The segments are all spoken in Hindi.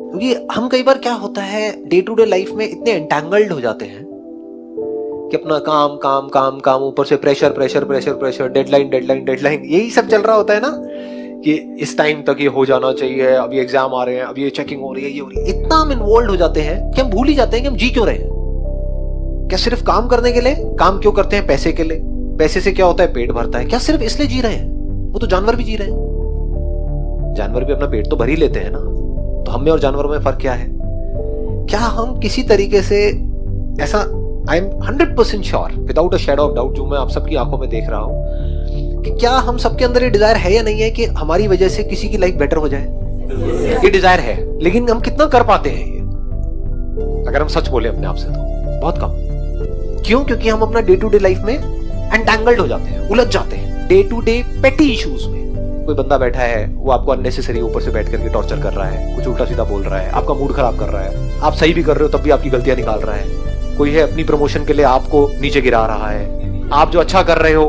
क्योंकि हम कई बार क्या होता है डे टू डे लाइफ में इतने एंटैंगल्ड हो जाते हैं कि अपना काम काम काम काम, ऊपर से pressure pressure pressure pressure, deadline deadline deadline, यही सब चल रहा होता है ना कि इस टाइम तक ये हो जाना चाहिए, अभी एग्जाम आ रहे हैं, अभी ये चेकिंग हो रही है, ये हो रही है। इतना हम इन्वॉल्व हो जाते हैं कि हम भूल ही जाते हैं कि हम जी क्यों रहे हैं। क्या सिर्फ काम करने के लिए? काम क्यों करते हैं? पैसे के लिए। पैसे से क्या होता है? पेट भरता है। क्या सिर्फ इसलिए जी रहे हैं? वो तो जानवर भी जी रहे हैं। जानवर भी अपना पेट तो भर ही लेते हैं ना। तो हम में और जानवरों में फर्क क्या है? क्या हम किसी तरीके से ऐसा, I am 100% sure without a shadow of doubt, जो मैं आप सबकी आंखों में देख रहा हूं, कि क्या हम सबके अंदर ये डिजायर है या नहीं है कि हमारी वजह से किसी की लाइफ बेटर हो जाए? ये डिजायर है, लेकिन हम कितना कर पाते हैं ये? अगर हम सच बोले अपने आप से तो बहुत कम। क्यों? क्योंकि हम अपना डे टू डे लाइफ में एंटैंगल्ड हो जाते हैं, उलझ जाते हैं डे टू डे पेटी इश्यूज में। कोई बंदा बैठा है, वो आपको अननेसेसरी ऊपर से बैठ करके टॉर्चर कर रहा है, कुछ उल्टा सीधा बोल रहा है, आपका मूड खराब कर रहा है, आप सही भी कर रहे हो तब भी आपकी गलतियां निकाल रहा है। कोई है अपनी प्रमोशन के लिए आपको नीचे गिरा रहा है, आप जो अच्छा कर रहे हो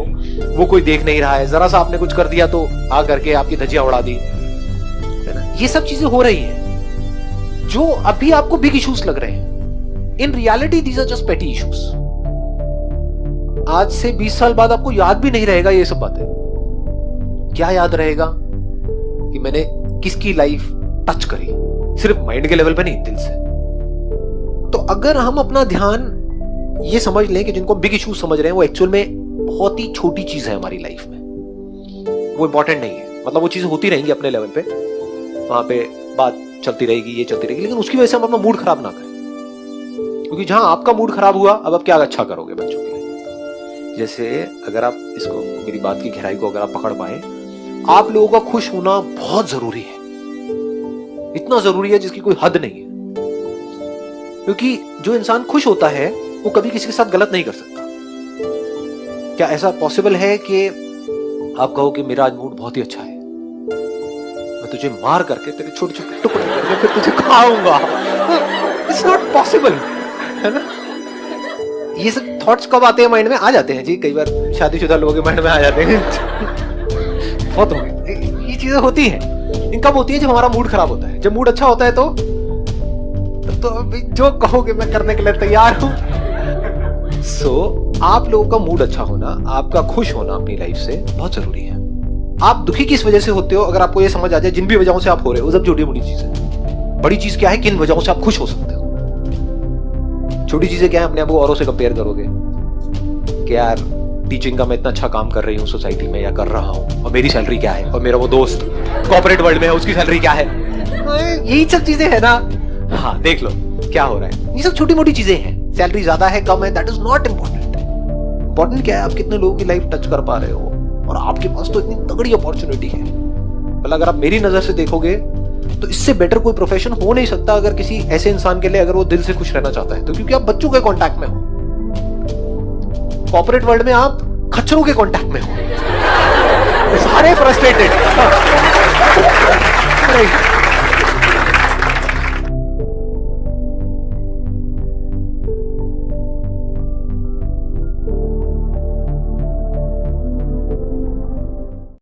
वो कोई देख नहीं रहा है, जरा सा आपने कुछ कर दिया तो आ करके आपकी धज्जियां उड़ा दी, है ना? ये सब चीजें हो रही है जो अभी आपको बिग इश्यूज लग रहे हैं। In reality these are just petty issues. आज से 20 साल बाद आपको याद भी नहीं रहेगा ये सब बातें। क्या याद रहेगा? कि मैंने किसकी लाइफ टच करी, सिर्फ माइंड के लेवल पे नहीं, दिल से। तो अगर हम अपना ध्यान ये समझ लें कि जिनको बिग इश्यूज समझ रहे हैं वो एक्चुअल में बहुत ही छोटी चीज है हमारी लाइफ में, वो इंपॉर्टेंट नहीं है। मतलब वो चीजें होती रहेंगी अपने लेवल पे, वहां पे बात चलती रहेगी, ये चलती रहेगी, लेकिन उसकी वजह से हम अपना मूड खराब ना करें। क्योंकि जहां आपका मूड खराब हुआ, अब आप क्या अच्छा करोगे बच्चों के लिए? जैसे अगर आप इसको, मेरी बात की गहराई को अगर आप पकड़ पाए, आप लोगों का खुश होना बहुत जरूरी है। इतना जरूरी है जिसकी कोई हद नहीं है। क्योंकि जो इंसान खुश होता है वो कभी किसी के साथ गलत नहीं कर सकता। क्या ऐसा पॉसिबल है कि आप कहो कि मेरा आज मूड बहुत ही अच्छा है, मैं तुझे मार करके तेरे छोटे छोटे टुकड़े करके फिर तुझे खाऊंगा? इट्स नॉट पॉसिबल, है ना? ये सब थॉट्स कब आते हैं माइंड में? आ जाते हैं जी, कई बार शादीशुदा लोगों के माइंड में आ जाते हैं। बहुत हो गई, ये चीजें होती हैं। इन कब होती है? जब हमारा मूड खराब होता है। जब मूड अच्छा होता है तो जो कहोगे मैं करने के लिए तैयार हूं। आप लोगों का मूड अच्छा होना, आपका खुश होना अपनी लाइफ से बहुत जरूरी है। आप दुखी किस वजह से होते हो, अगर आपको ये समझ आ जाए, जिन भी वजहों से आप हो रहे हो, वो सब छोटी मोटी चीज है। बड़ी चीज क्या है? किन वजहों से आप खुश हो सकते हो। छोटी चीजें क्या है? अपने आप को औरों से कंपेयर करोगे कि यार टीचिंग का मैं इतना अच्छा काम कर रही हूँ सोसाइटी में, या कर रहा हूँ, और मेरी सैलरी क्या है, और मेरा वो दोस्त कॉर्पोरेट वर्ल्ड में है, उसकी सैलरी क्या है। यही सब चीजें है ना। हाँ, देख लो क्या हो रहा है। ये सब छोटी मोटी चीजें हैं। सैलरी ज्यादा है, कम है, that is not important. Important क्या है? आप कितने लोगों की लाइफ टच कर पा रहे हो, और आपके पास तो इतनी तगड़ी अपॉर्चुनिटी है। मतलब अगर आप मेरी नजर से देखोगे तो इससे बेटर कोई प्रोफेशन हो नहीं सकता अगर किसी ऐसे इंसान के लिए, अगर वो दिल से खुश रहना चाहता है तो। क्योंकि आप बच्चों के कांटेक्ट में हो, कॉर्पोरेट वर्ल्ड में आप खच्चरों के कांटेक्ट में हो, सारे फ्रस्ट्रेटेड।